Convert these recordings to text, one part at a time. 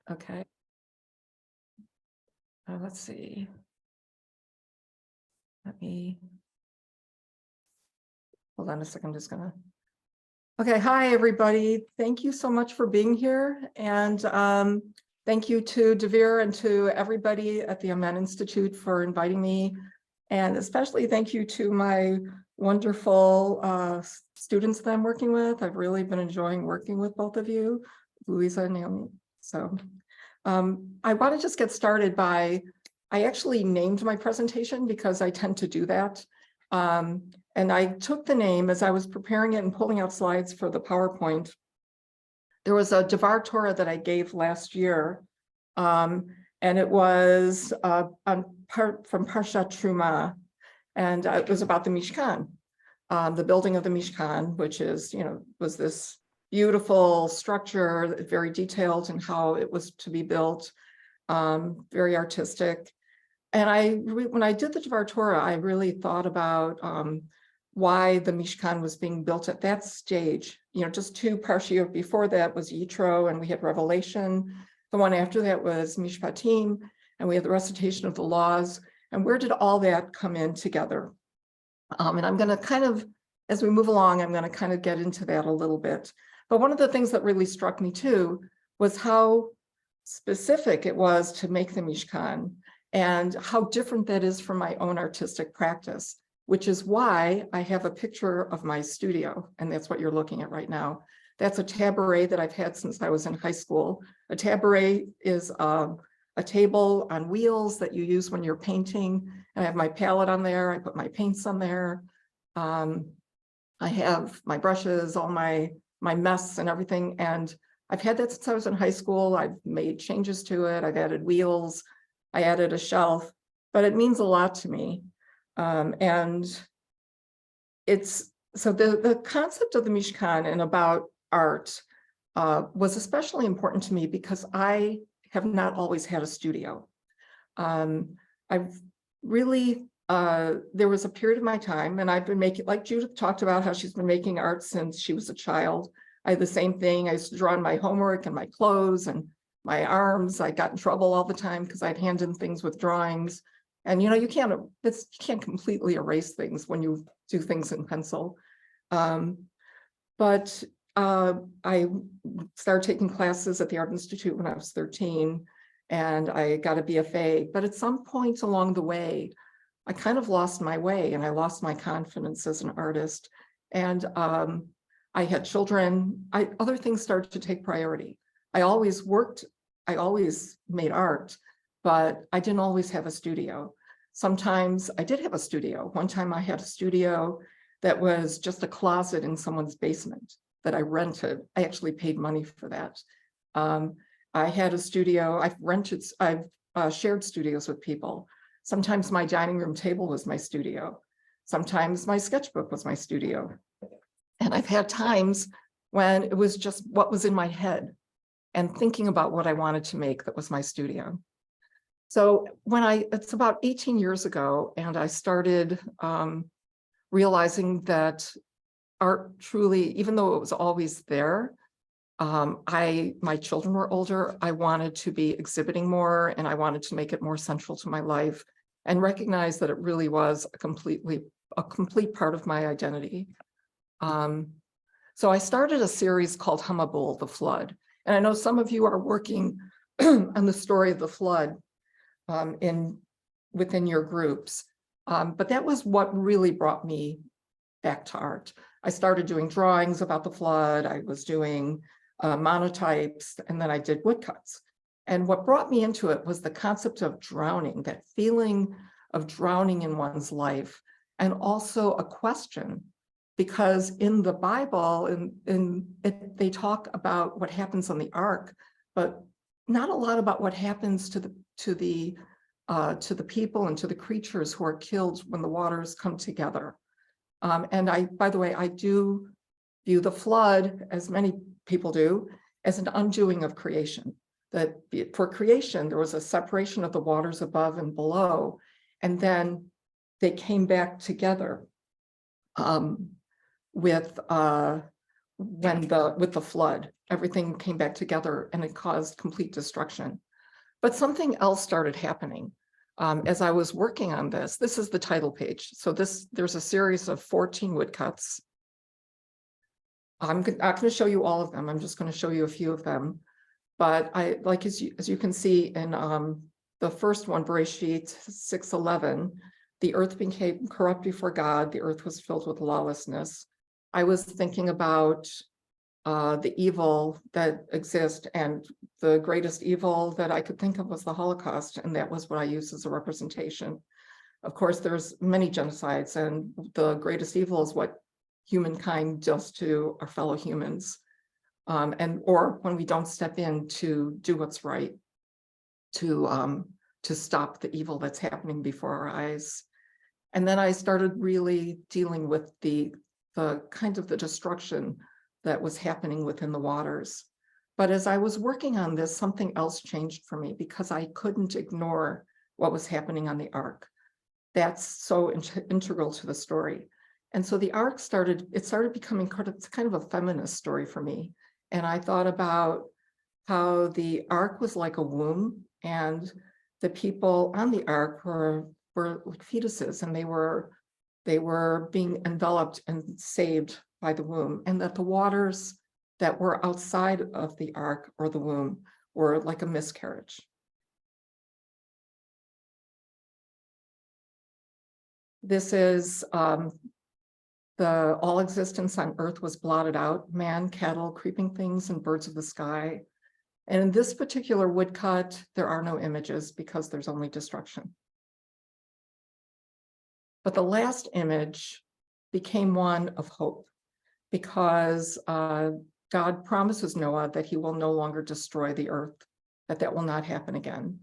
Okay. Let's see. Let me hold on a second. I'm just gonna. Okay, hi everybody. Thank you so much for being here, and thank you to Devere and to everybody at the Amen Institute for inviting me, and especially thank you to my wonderful students that I'm working with. I've really been enjoying working with both of you, Louisa and Naomi. So I want to just get started by, I actually named my presentation because I tend to do that. And I took the name as I was preparing it and pulling out slides for the PowerPoint. There was a Devar Torah that I gave last year, and it was from Parshat Truma, and it was about the Mishkan, the building of the Mishkan, which is, was this beautiful structure, very detailed in how it was to be built, very artistic. And when I did the Devar Torah, I really thought about why the Mishkan was being built at that stage. Just two parshiot before that was Yitro, and we had Revelation. The one after that was Mishpatim, and we had the recitation of the laws. And where did all that come in together? And I'm going to kind of, as we move along, I'm going to kind of get into that a little bit. But one of the things that really struck me too was how specific it was to make the Mishkan, and how different that is from my own artistic practice, which is why I have a picture of my studio, and that's what you're looking at right now. That's a tabaret that I've had since I was in high school. A tabaret is a table on wheels that you use when you're painting, and I have my palette on there. I put my paints on there. I have my brushes, all my mess and everything, and I've had that since I was in high school. I've made changes to it. I've added wheels. I added a shelf, but it means a lot to me. And it's, so the concept of the Mishkan and about art was especially important to me because I have not always had a studio. I've really, there was a period of my time, and I've been making, like Judith talked about how she's been making art since she was a child. I had the same thing. I used to draw on my homework and my clothes and my arms. I got in trouble all the time because I'd hand in things with drawings. And you can't completely erase things when you do things in pencil. But I started taking classes at the Art Institute when I was 13, and I got a BFA. But at some point along the way, I kind of lost my way, and I lost my confidence as an artist. And I had children. Other things started to take priority. I always made art, but I didn't always have a studio. Sometimes I did have a studio. One time I had a studio that was just a closet in someone's basement that I rented. I actually paid money for that. I had a studio. I've shared studios with people. Sometimes my dining room table was my studio. Sometimes my sketchbook was my studio. And I've had times when it was just what was in my head and thinking about what I wanted to make that was my studio. So it's about 18 years ago, and I started realizing that art truly, even though it was always there, my children were older, I wanted to be exhibiting more, and I wanted to make it more central to my life and recognize that it really was a complete part of my identity. So I started a series called Hamabul, the Flood. And I know some of you are working on the story of the flood within your groups. But that was what really brought me back to art. I started doing drawings about the flood. I was doing monotypes, and then I did woodcuts. And what brought me into it was the concept of drowning, that feeling of drowning in one's life, and also a question. Because in the Bible, they talk about what happens on the ark, but not a lot about what happens to the people and to the creatures who are killed when the waters come together. And by the way, I do view the flood, as many people do, as an undoing of creation. That for creation, there was a separation of the waters above and below, and then they came back together with with the flood, everything came back together and it caused complete destruction. But something else started happening. As I was working on this is the title page. So there's a series of 14 woodcuts. I'm not going to show you all of them. I'm just going to show you a few of them. But I like, as you can see in the first one, Bereshit 6:11, the earth became corrupt before God. The earth was filled with lawlessness. I was thinking about the evil that exists, and the greatest evil that I could think of was the Holocaust, and that was what I used as a representation. Of course, there's many genocides, and the greatest evil is what humankind does to our fellow humans, or when we don't step in to do what's right, to stop the evil that's happening before our eyes. And then I started really dealing with the kind of the destruction that was happening within the waters. But as I was working on this, something else changed for me, because I couldn't ignore what was happening on the ark. That's so integral to the story. And so the ark started becoming kind of a feminist story for me. And I thought about how the ark was like a womb, and the people on the ark were like fetuses, and they were being enveloped and saved by the womb, and that the waters that were outside of the ark or the womb were like a miscarriage. This is all existence on earth was blotted out: man, cattle, creeping things, and birds of the sky. And in this particular woodcut, there are no images because there's only destruction. But the last image became one of hope, because God promises Noah that he will no longer destroy the earth, that will not happen again.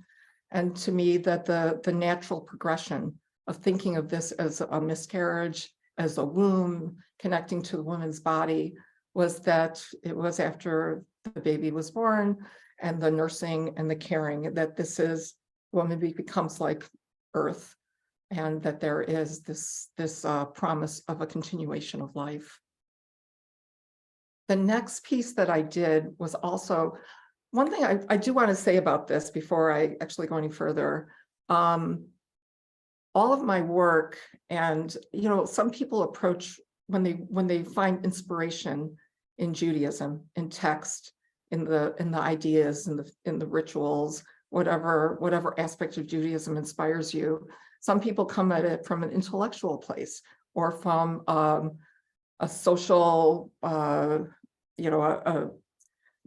And to me, that the natural progression of thinking of this as a miscarriage, as a womb connecting to the woman's body, was that it was after the baby was born and the nursing and the caring, that woman becomes like earth, and that there is this promise of a continuation of life. The next piece that I did was also, one thing I do want to say about this before I actually go any further. All of my work, and some people approach when they find inspiration in Judaism, in text, in the ideas, in the rituals, whatever aspect of Judaism inspires you. Some people come at it from an intellectual place, or from a social,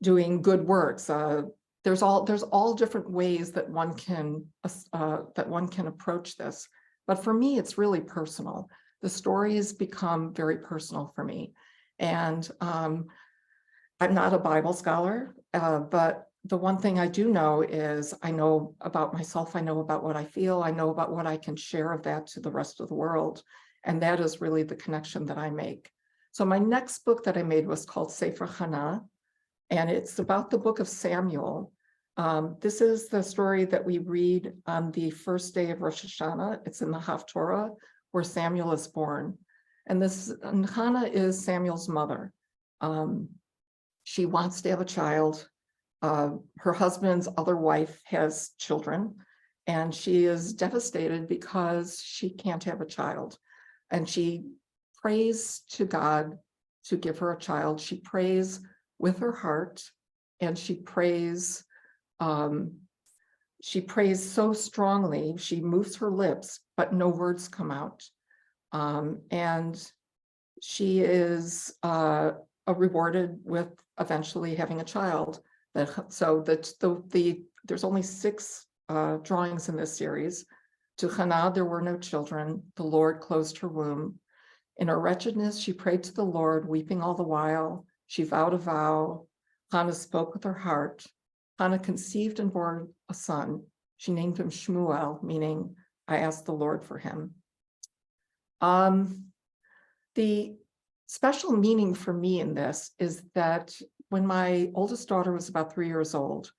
doing good works. There's all different ways that one can approach this. But for me, it's really personal. The stories become very personal for me. And I'm not a Bible scholar, but the one thing I do know is I know about myself, I know about what I feel, I know about what I can share of that to the rest of the world. And that is really the connection that I make. So my next book that I made was called Sefer Hannah, and it's about the book of Samuel. This is the story that we read on the first day of Rosh Hashanah. It's in the Haftorah, where Samuel is born. And Hannah is Samuel's mother. She wants to have a child. Her husband's other wife has children, and she is devastated because she can't have a child. And she prays to God to give her a child. She prays with her heart, and she prays so strongly. She moves her lips, but no words come out. And she is rewarded with eventually having a child. There's only 6 drawings in this series. To Hannah, there were no children. The Lord closed her womb. In her wretchedness, she prayed to the Lord, weeping all the while. She vowed a vow. Hannah spoke with her heart. Hannah conceived and bore a son. She named him Shmuel, meaning I asked the Lord for him. The special meaning for me in this is that when my oldest daughter was about 3 years old,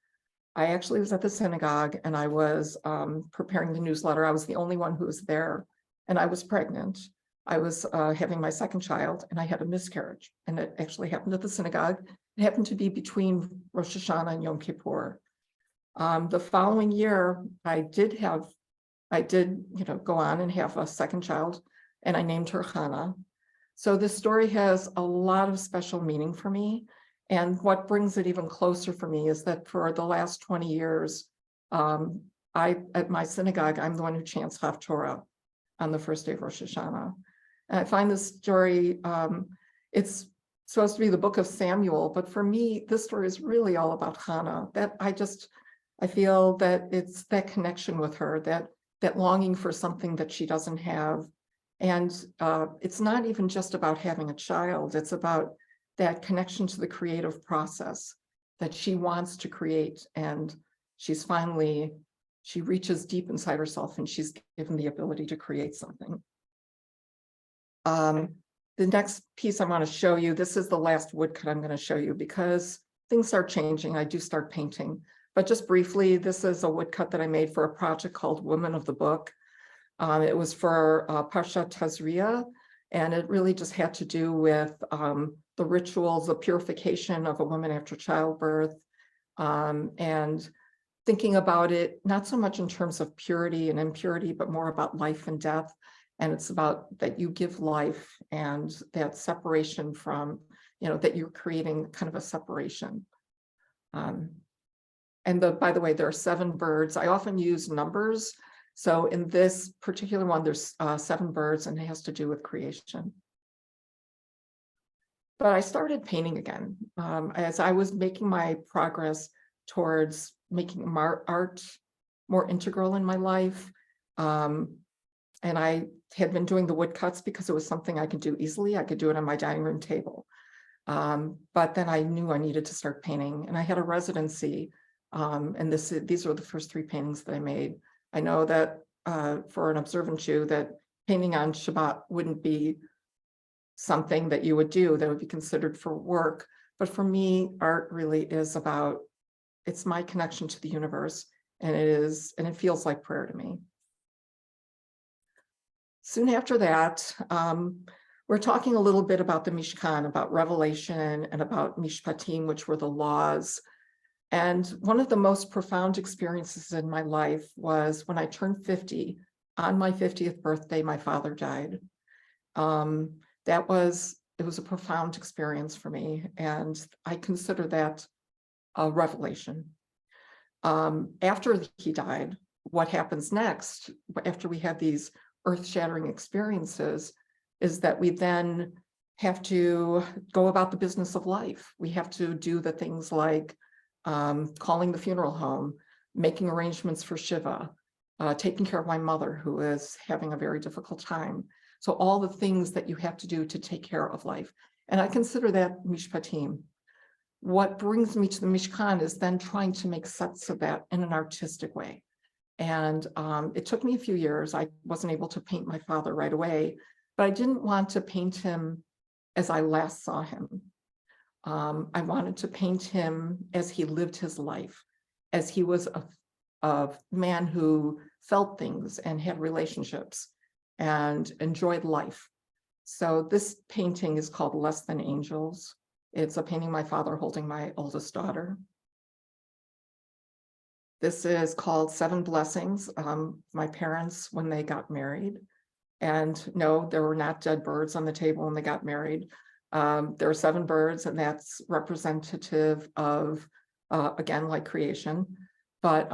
I actually was at the synagogue, and I was preparing the newsletter. I was the only one who was there, and I was pregnant. I was having my second child, and I had a miscarriage, and it actually happened at the synagogue. It happened to be between Rosh Hashanah and Yom Kippur. The following year, I did, go on and have a second child, and I named her Hannah. So this story has a lot of special meaning for me. And what brings it even closer for me is that for the last 20 years, at my synagogue, I'm the one who chants Haftorah on the first day of Rosh Hashanah. And I find this story, it's supposed to be the book of Samuel, but for me, this story is really all about Hannah. That I feel that it's that connection with her, that longing for something that she doesn't have. And it's not even just about having a child, it's about that connection to the creative process that she wants to create. And she reaches deep inside herself and she's given the ability to create something. The next piece I want to show you, this is the last woodcut I'm going to show you because things start changing. I do start painting. But just briefly, this is a woodcut that I made for a project called Women of the Book. It was for Parshat Tazria, and it really just had to do with the rituals, the purification of a woman after childbirth, and thinking about it, not so much in terms of purity and impurity, but more about life and death. And it's about that you give life and that separation from, that you're creating kind of a separation. And by the way, there are 7 birds. I often use numbers. So in this particular one, there's 7 birds, and it has to do with creation. But I started painting again as I was making my progress towards making art more integral in my life. And I had been doing the woodcuts because it was something I could do easily. I could do it on my dining room table. But then I knew I needed to start painting, and I had a residency. And these are the first 3 paintings that I made. I know that for an observant Jew, that painting on Shabbat wouldn't be something that you would do, that would be considered for work. But for me, art really is about, it's my connection to the universe, and it feels like prayer to me. Soon after that, we're talking a little bit about the Mishkan, about Revelation, and about Mishpatim, which were the laws. And one of the most profound experiences in my life was when I turned 50. On my 50th birthday, my father died. It was a profound experience for me, and I consider that a revelation. After he died, what happens next, after we have these earth-shattering experiences, is that we then have to go about the business of life. We have to do the things like calling the funeral home, making arrangements for Shiva, taking care of my mother who is having a very difficult time. So all the things that you have to do to take care of life. And I consider that Mishpatim. What brings me to the Mishkan is then trying to make sets of that in an artistic way. And it took me a few years. I wasn't able to paint my father right away, but I didn't want to paint him as I last saw him. I wanted to paint him as he lived his life, as he was a man who felt things and had relationships and enjoyed life. So this painting is called Less Than Angels. It's a painting of my father holding my oldest daughter. This is called 7 Blessings, my parents when they got married. And no, there were not dead birds on the table when they got married. There are 7 birds, and that's representative of, again, like creation. But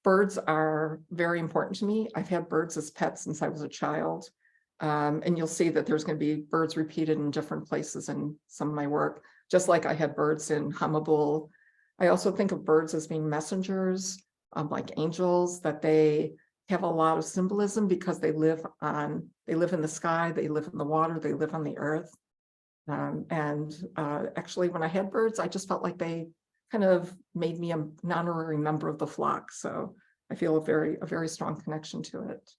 birds are very important to me. I've had birds as pets since I was a child. And you'll see that there's going to be birds repeated in different places in some of my work, just like I had birds in Hamabul. I also think of birds as being messengers, like angels, that they have a lot of symbolism because they live in the sky, they live in the water, they live on the earth. Actually, when I had birds, I just felt like they kind of made me an honorary member of the flock. So I feel a very strong connection to it.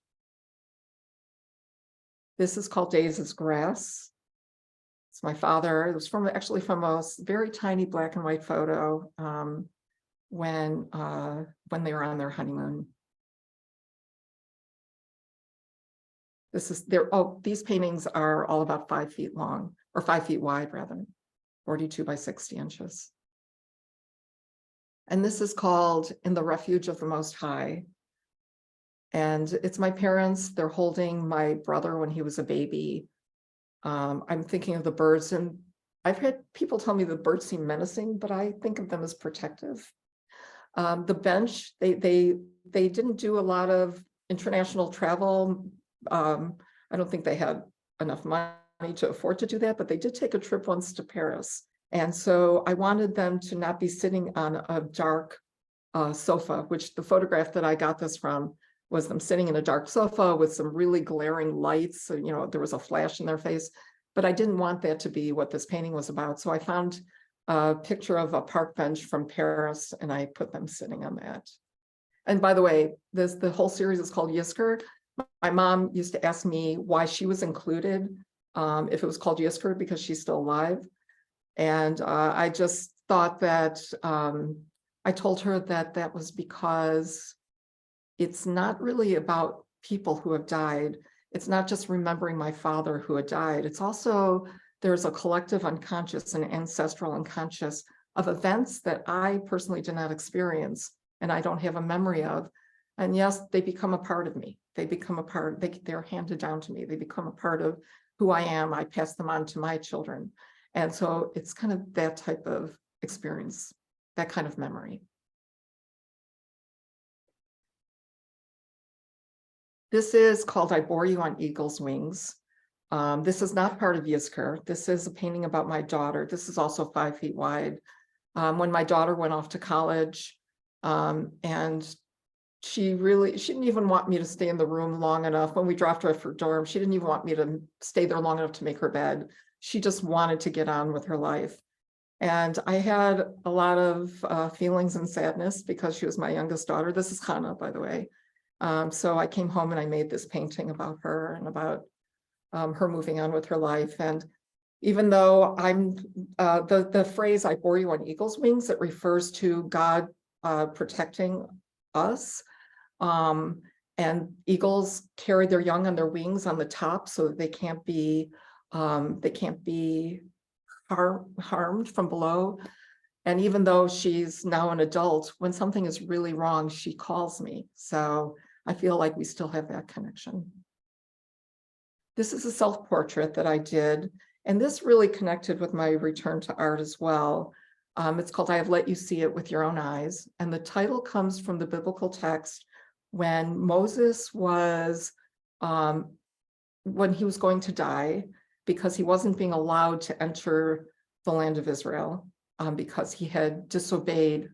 This is called Days as Grass. It's my father. It was actually from a very tiny black and white photo when they were on their honeymoon. These paintings are all about 5 feet long, or 5 feet wide rather, 42 by 60 inches. And this is called In the Refuge of the Most High. And it's my parents, they're holding my brother when he was a baby. I'm thinking of the birds, and I've had people tell me the birds seem menacing, but I think of them as protective. The bench, they didn't do a lot of international travel. I don't think they had enough money to afford to do that, but they did take a trip once to Paris. And so I wanted them to not be sitting on a dark sofa, which the photograph that I got this from was them sitting in a dark sofa with some really glaring lights. So, you know, there was a flash in their face, but I didn't want that to be what this painting was about. So I found a picture of a park bench from Paris, and I put them sitting on that. And by the way, the whole series is called Yisker. My mom used to ask me why she was included, if it was called Yisker, because she's still alive. And I just thought that, I told her that that was because it's not really about people who have died. It's not just remembering my father who had died. It's also, there's a collective unconscious and ancestral unconscious of events that I personally did not experience and I don't have a memory of. And yes, they become a part of me. They become a part, they're handed down to me. They become a part of who I am. I pass them on to my children. And so it's kind of that type of experience, that kind of memory. This is called I Bore You on Eagle's Wings. This is not part of Yisker. This is a painting about my daughter. This is also 5 feet wide. When my daughter went off to college, and she didn't even want me to stay in the room long enough. When we dropped her off her dorm, she didn't even want me to stay there long enough to make her bed. She just wanted to get on with her life. And I had a lot of feelings and sadness because she was my youngest daughter. This is Hannah, by the way. So I came home and I made this painting about her and about her moving on with her life. And even though I'm the phrase I bore you on eagle's wings, it refers to God protecting us. And eagles carry their young on their wings on the top so that they can't be harmed from below. And even though she's now an adult, when something is really wrong, she calls me. So I feel like we still have that connection. This is a self-portrait that I did, and this really connected with my return to art as well. It's called I Have Let You See It With Your Own Eyes. And the title comes from the biblical text when Moses was, when he was going to die, because he wasn't being allowed to enter the land of Israel because he had disobeyed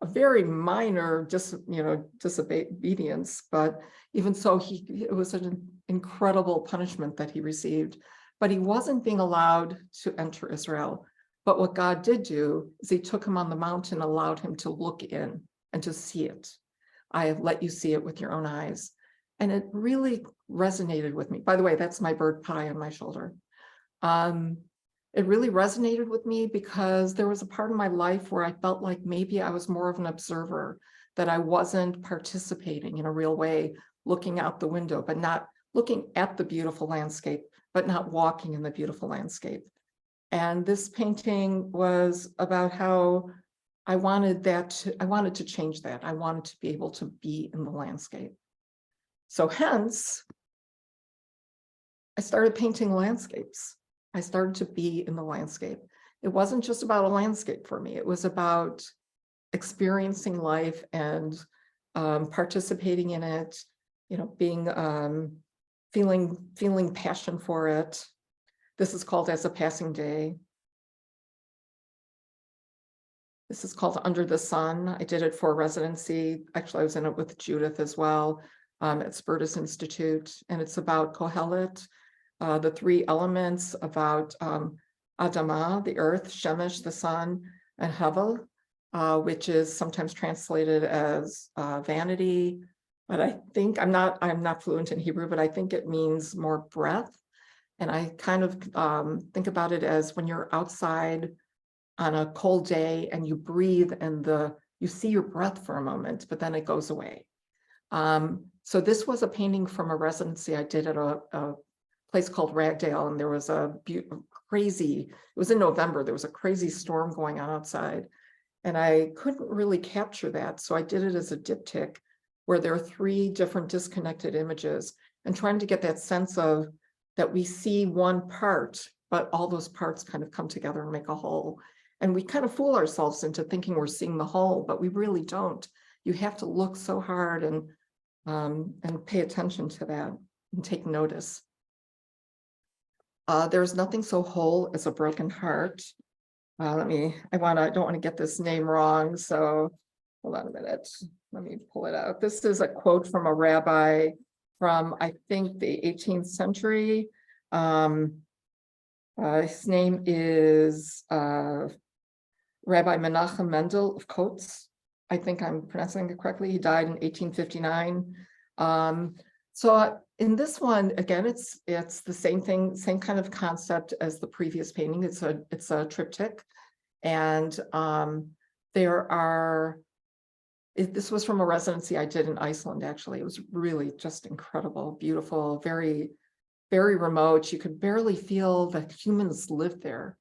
a very minor disobedience, but even so, it was an incredible punishment that he received. But he wasn't being allowed to enter Israel. But what God did do is he took him on the mountain, allowed him to look in and to see it. I have let you see it with your own eyes. And it really resonated with me. By the way, that's my bird pie on my shoulder. It really resonated with me because there was a part of my life where I felt like maybe I was more of an observer, that I wasn't participating in a real way, looking out the window, but not looking at the beautiful landscape, but not walking in the beautiful landscape. And this painting was about how I wanted to change that. I wanted to be able to be in the landscape. So hence, I started painting landscapes. I started to be in the landscape. It wasn't just about a landscape for me. It was about experiencing life and participating in it, being, feeling passion for it. This is called As a Passing Day. This is called Under the Sun. I did it for a residency. Actually, I was in it with Judith as well at Spertus Institute, and it's about Kohelet, the 3 elements about Adamah, the earth, Shemesh, the sun, and Hevel, which is sometimes translated as vanity. But I think I'm not fluent in Hebrew, but I think it means more breath. And I kind of think about it as when you're outside on a cold day and you breathe and you see your breath for a moment, but then it goes away. So this was a painting from a residency I did at a place called Ragdale, and there was a crazy, it was in November, there was a crazy storm going on outside, and I couldn't really capture that. So I did it as a diptych where there are 3 different disconnected images, and trying to get that sense of that we see one part, but all those parts kind of come together and make a whole. And we kind of fool ourselves into thinking we're seeing the whole, but we really don't. You have to look so hard and pay attention to that and take notice. There's nothing so whole as a broken heart. I don't want to get this name wrong, so hold on a minute. Let me pull it out. This is a quote from a rabbi from, I think, the 18th century. His name is Rabbi Menachem Mendel of Kotz. I think I'm pronouncing it correctly. He died in 1859. So in this one, again, it's the same thing, same kind of concept as the previous painting. It's a triptych, and this was from a residency I did in Iceland. Actually, it was really just incredible, beautiful, very, very remote. You could barely feel that humans lived there,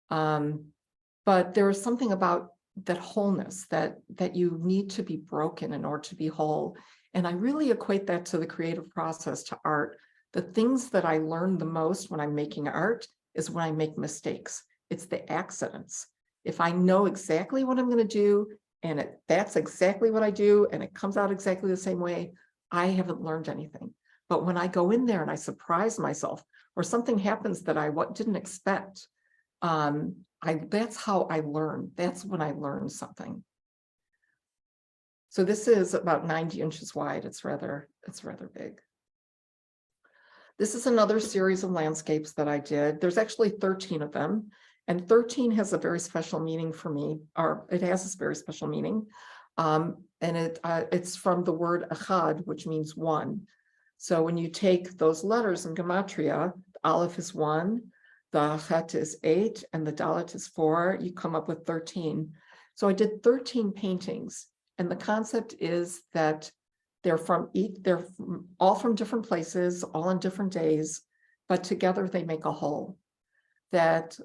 but there was something about that wholeness that you need to be broken in order to be whole. And I really equate that to the creative process, to art. The things that I learn the most when I'm making art is when I make mistakes. It's the accidents. If I know exactly what I'm going to do, and that's exactly what I do, and it comes out exactly the same way, I haven't learned anything. But when I go in there and I surprise myself, or something happens that I didn't expect, that's how I learn. That's when I learn something. So this is about 90 inches wide. It's rather big. This is another series of landscapes that I did. There's actually 13 of them, and 13 has a very special meaning for me, or it has this very special meaning. And it's from the word echad, which means one. So when you take those letters in gematria, the aleph is 1, the chet is 8, and the dalet is 4, you come up with 13. So I did 13 paintings. And the concept is that they're all from different places, all on different days, but together they make a whole. That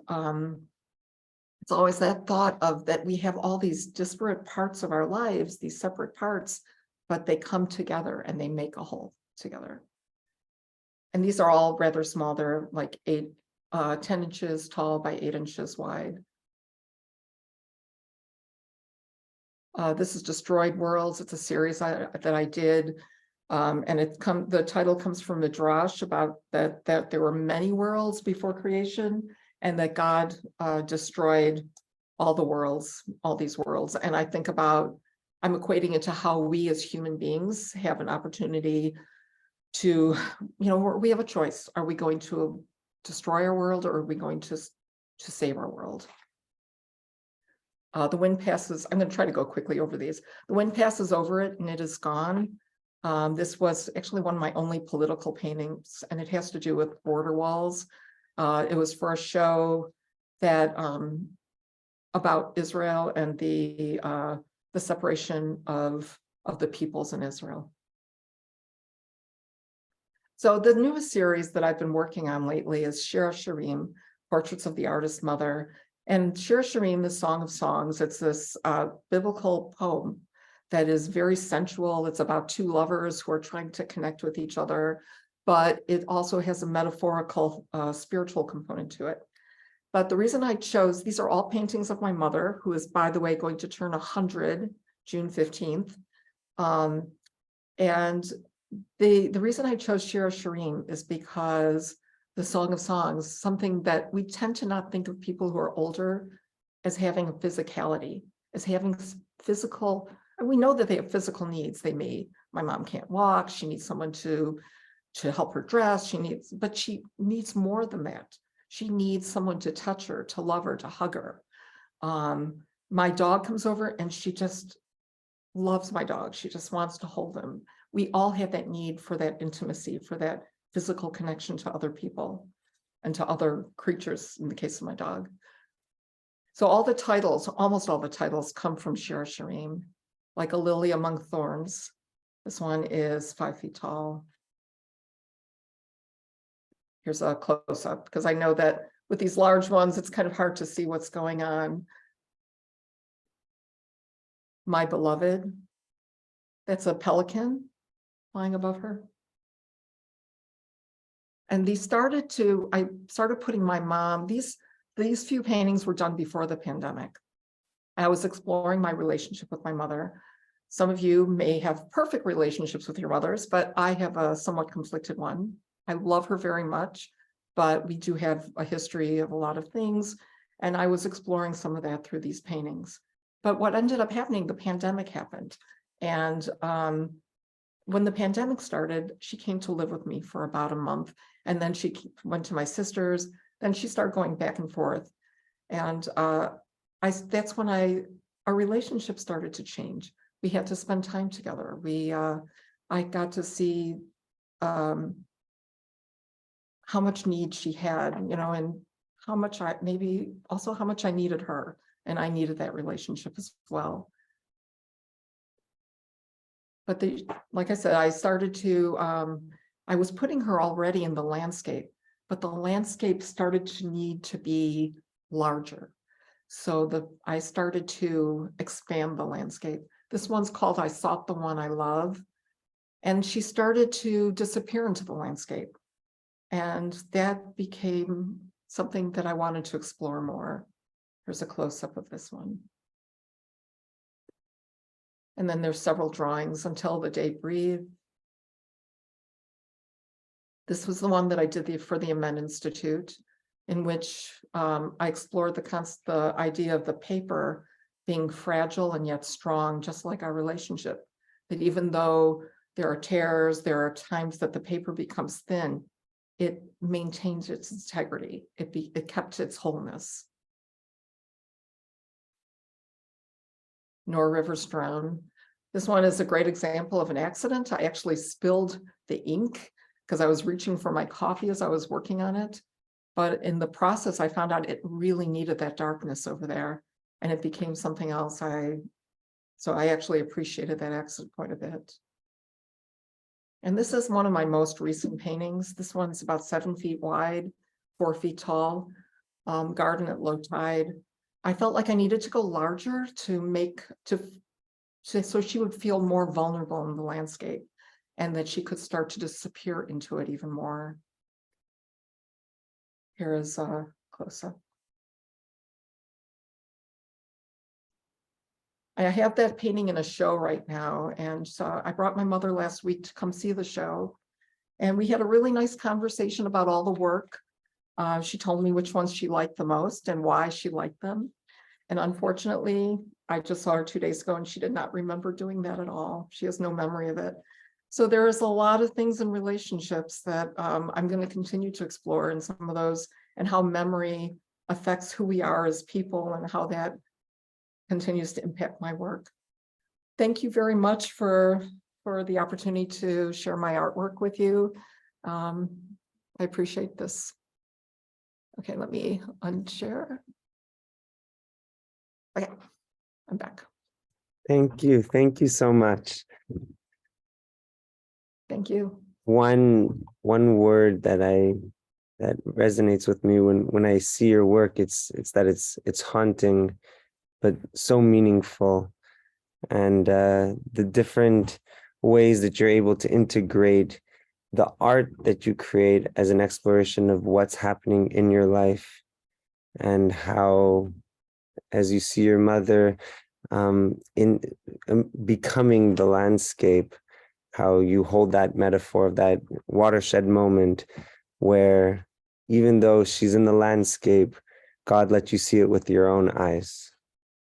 it's always that thought of that we have all these disparate parts of our lives, these separate parts, but they come together and they make a whole together. And these are all rather small. They're like 10 inches tall by 8 inches wide. This is Destroyed Worlds. It's a series that I did, and the title comes from Midrash about that there were many worlds before creation, and that God destroyed all the worlds, all these worlds. And I think I'm equating it to how we as human beings have an opportunity to, we have a choice. Are we going to destroy our world, or are we going to save our world? The wind passes, I'm going to try to go quickly over these. The wind passes over it and it is gone. This was actually one of my only political paintings, and it has to do with border walls. It was for a show that about Israel and the separation of the peoples in Israel. So the newest series that I've been working on lately is Shir Shirim, Portraits of the Artist Mother. And Shir Shirim is Song of Songs. It's this biblical poem that is very sensual. It's about 2 lovers who are trying to connect with each other, but it also has a metaphorical, spiritual component to it. But the reason I chose, these are all paintings of my mother, who is, by the way, going to turn 100 June 15th. And the reason I chose Shir Shirim is because the Song of Songs, something that we tend to not think of people who are older as having a physicality, as having physical, and we know that they have physical needs. My mom can't walk, she needs someone to help her dress, but she needs more than that. She needs someone to touch her, to love her, to hug her. My dog comes over and she just loves my dog. She just wants to hold him. We all have that need for that intimacy, for that physical connection to other people and to other creatures, in the case of my dog. So almost all the titles come from Shir Shirim, like A Lily Among Thorns. This one is 5 feet tall. Here's a close-up, because I know that with these large ones, it's kind of hard to see what's going on. My beloved. That's a pelican flying above her. And I started putting my mom, these few paintings were done before the pandemic. I was exploring my relationship with my mother. Some of you may have perfect relationships with your mothers, but I have a somewhat conflicted one. I love her very much, but we do have a history of a lot of things. And I was exploring some of that through these paintings. But what ended up happening, the pandemic happened. And when the pandemic started, she came to live with me for about a month. And then she went to my sister's. Then she started going back and forth. And that's when our relationship started to change. We had to spend time together. I got to see how much need she had, and how much I needed her, and I needed that relationship as well. But like I said, I was putting her already in the landscape, but the landscape started to need to be larger. So I started to expand the landscape. This one's called I Sought the One I Love. And she started to disappear into the landscape. And that became something that I wanted to explore more. Here's a close-up of this one. And then there's several drawings, Until the Day Breathed. This was the one that I did for the Amen Institute, in which I explored the idea of the paper being fragile and yet strong, just like our relationship. That even though there are tears, there are times that the paper becomes thin, it maintains its integrity. It kept its wholeness. Nor Rivers Drown. This one is a great example of an accident. I actually spilled the ink because I was reaching for my coffee as I was working on it. But in the process, I found out it really needed that darkness over there, and it became something else. So I actually appreciated that accident quite a bit. And this is one of my most recent paintings. This one's about 7 feet wide, 4 feet tall, garden at low tide. I felt like I needed to go larger so she would feel more vulnerable in the landscape, and that she could start to disappear into it even more. Here is a close-up. I have that painting in a show right now, and so I brought my mother last week to come see the show, and we had a really nice conversation about all the work. She told me which ones she liked the most and why she liked them. And unfortunately, I just saw her 2 days ago and she did not remember doing that at all. She has no memory of it. So there is a lot of things in relationships that I'm going to continue to explore, in some of those, and how memory affects who we are as people and how that continues to impact my work. Thank you very much for the opportunity to share my artwork with you. I appreciate this. Okay, let me unshare. Okay, I'm back. Thank you. Thank you so much. Thank you. One word that resonates with me when I see your work, it's that it's haunting, but so meaningful. And the different ways that you're able to integrate the art that you create as an exploration of what's happening in your life, and how, as you see your mother in becoming the landscape, how you hold that metaphor of that watershed moment where even though she's in the landscape, God let you see it with your own eyes.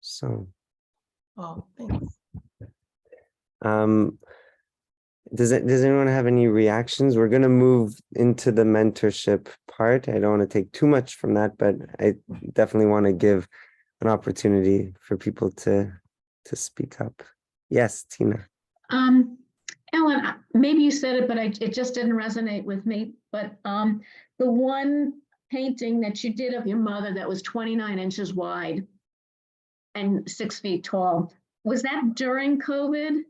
So, thanks. Does anyone have any reactions? We're going to move into the mentorship part. I don't want to take too much from that, but I definitely want to give an opportunity for people to speak up. Yes, Tina. Ellen, maybe you said it, but it just didn't resonate with me. But the one painting that you did of your mother that was 29 inches wide and 6 feet tall, was that during COVID?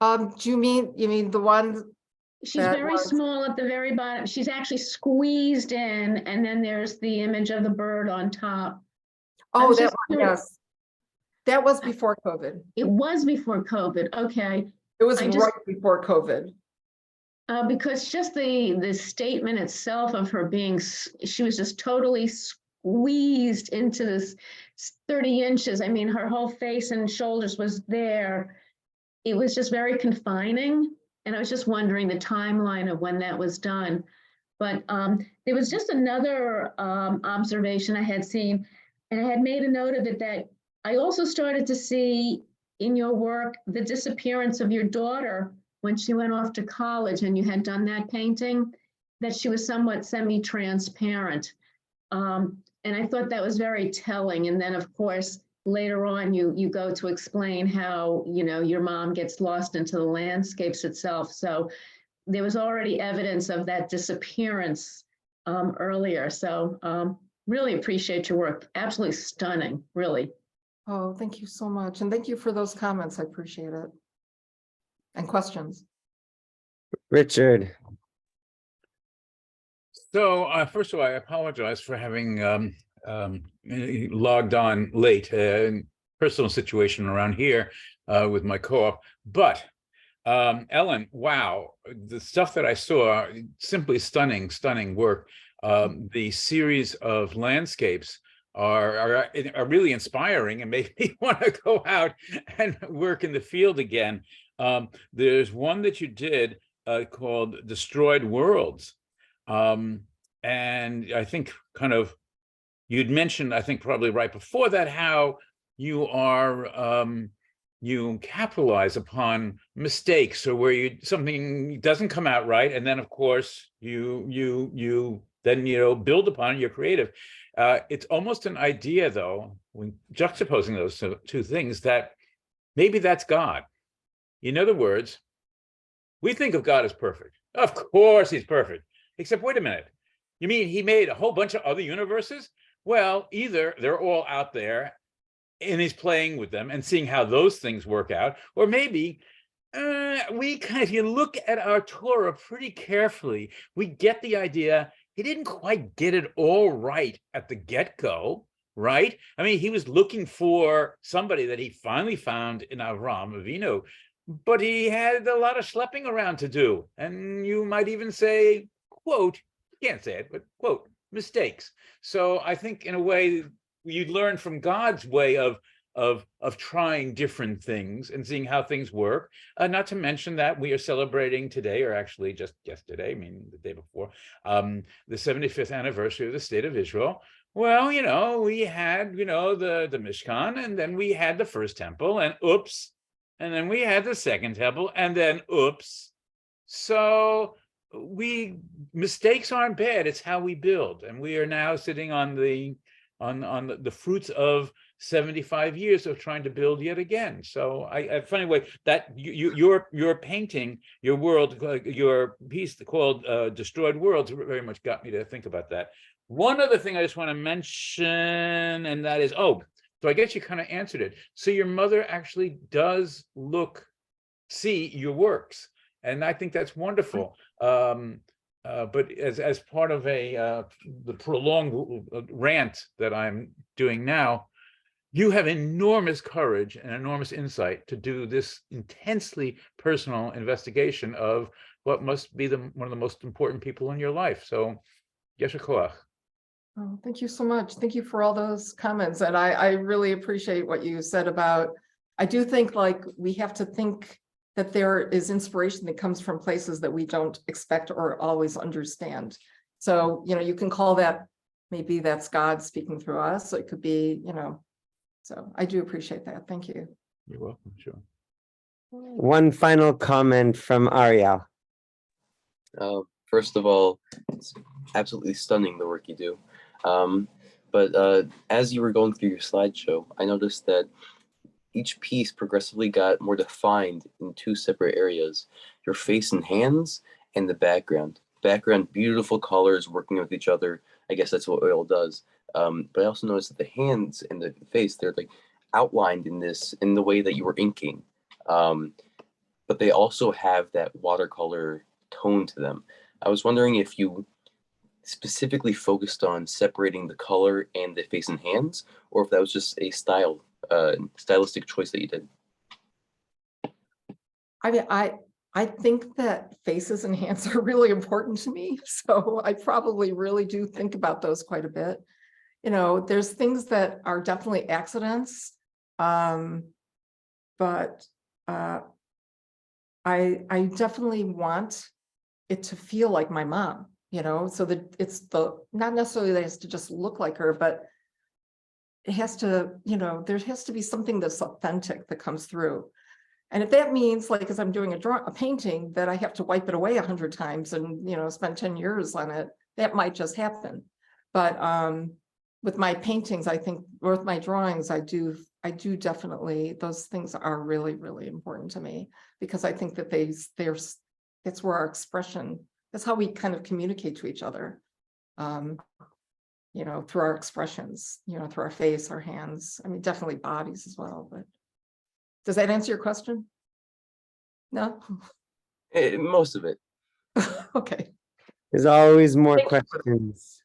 Do you mean the one? She's That very was- small at the very bottom. She's actually squeezed in, and then there's the image of the bird on top. Oh, was that just one, curious. yes. That was before COVID. It was before COVID, okay. It was I just- right before COVID. Because just the statement itself of her being, she was just totally squeezed into this 30 inches. I mean, her whole face and shoulders was there. It was just very confining. And I was just wondering the timeline of when that was done. But there was just another observation I had seen, and I had made a note of it, that I also started to see in your work the disappearance of your daughter when she went off to college, and you had done that painting, that she was somewhat semi-transparent. And I thought that was very telling. And then, of course, later on, you go to explain how, your mom gets lost into the landscapes itself. So there was already evidence of that disappearance earlier. So really appreciate your work. Absolutely stunning, really. Oh, thank you so much. And thank you for those comments. I appreciate it. And questions. Richard. So first of all, I apologize for having logged on late. Personal situation around here with my co-op. But Ellen, wow, the stuff that I saw, simply stunning, stunning work. The series of landscapes are really inspiring and make me want to go out and work in the field again. There's one that you did called Destroyed Worlds. And I think you'd mentioned, I think probably right before that, how you are, you capitalize upon mistakes, or where something doesn't come out right. And then of course you then, build upon it, you're creative. It's almost an idea though, when juxtaposing those two things, that maybe that's God. In other words, we think of God as perfect. Of course he's perfect. Except, wait a minute, you mean he made a whole bunch of other universes? Well, either they're all out there and he's playing with them and seeing how those things work out, or maybe if you look at our Torah pretty carefully, we get the idea he didn't quite get it all right at the get-go, right? I mean, he was looking for somebody that he finally found in Avram Avinu, but he had a lot of schlepping around to do. And you might even say, quote, you can't say it, but quote, mistakes. So I think in a way you'd learn from God's way of trying different things and seeing how things work. Not to mention that we are celebrating today, or actually just yesterday, I mean the day before, the 75th anniversary of the State of Israel. Well, we had, the Mishkan, and then we had the first temple, and oops, and then we had the second temple, and then oops. So mistakes aren't bad. It's how we build, and we are now sitting on the fruits of 75 years of trying to build yet again. So I funny way that your painting, your world, your piece called Destroyed Worlds very much got me to think about that. One other thing I just want to mention, and that is, so I guess you kind of answered it. So your mother actually does see your works, and I think that's wonderful. But as part of the prolonged rant that I'm doing now, you have enormous courage and enormous insight to do this intensely personal investigation of what must be one of the most important people in your life. So, yesher koach. Oh, thank you so much. Thank you for all those comments. And I really appreciate what you said about, I do think we have to think that there is inspiration that comes from places that we don't expect or always understand. So, you can call that, maybe that's God speaking through us. So it could be, so I do appreciate that. Thank you. You're welcome, sure. One final comment from Ariel. First of all, it's absolutely stunning the work you do. But as you were going through your slideshow, I noticed that each piece progressively got more defined in two separate areas: your face and hands and the background. Background, beautiful colors working with each other. I guess that's what oil does. But I also noticed that the hands and the face, they're outlined in the way that you were inking. but they also have that watercolor tone to them. I was wondering if you specifically focused on separating the color and the face and hands, or if that was just a stylistic choice that you did. I mean, I think that faces and hands are really important to me. So I probably really do think about those quite a bit. You know, there's things that are definitely accidents. But I definitely want it to feel like my mom, you know, so that it's not necessarily that it has to just look like her, but it has to, you know, there has to be something that's authentic that comes through. And if that means, like, as I'm doing a painting, that I have to wipe it away 100 times and, you know, spend 10 years on it, that might just happen. But with my paintings, I think, or with my drawings, I do definitely, those things are really, really important to me, because I think that that's where our expression, that's how we kind of communicate to each other. You know, through our expressions, you know, through our face, our hands, I mean, definitely bodies as well, but does that answer your question? No? Most of it. Okay. There's always more Thank you for questions.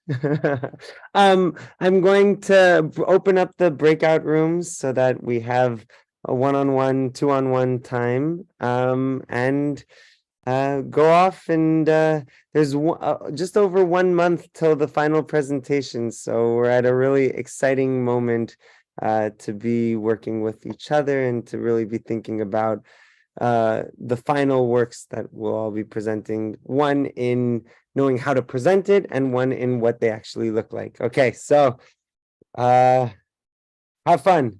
I'm going to open up the breakout rooms so that we have a one-on-one, two-on-one time, and go off and there's just over 1 month till the final presentation. So we're at a really exciting moment to be working with each other and to really be thinking about the final works that we'll all be presenting, one in knowing how to present it and one in what they actually look like. Okay, so have fun.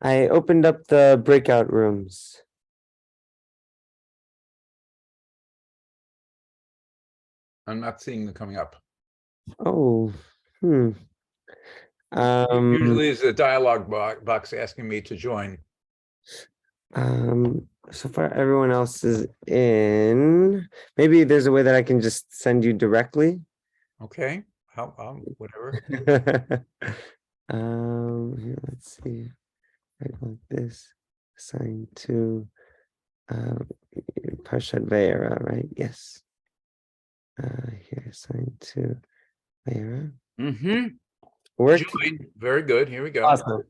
I opened up the breakout rooms. I'm not seeing them coming up. Oh, Usually there's a dialogue box asking me to join. So far everyone else is in. Maybe there's a way that I can just send you directly. Okay, whatever. Here, let's see. I like this. Assigned to Parshat Ve'era, right? Yes. Here, assigned to Ve'era. Mm-hmm. Work. Join. Very good. Here we go. Awesome.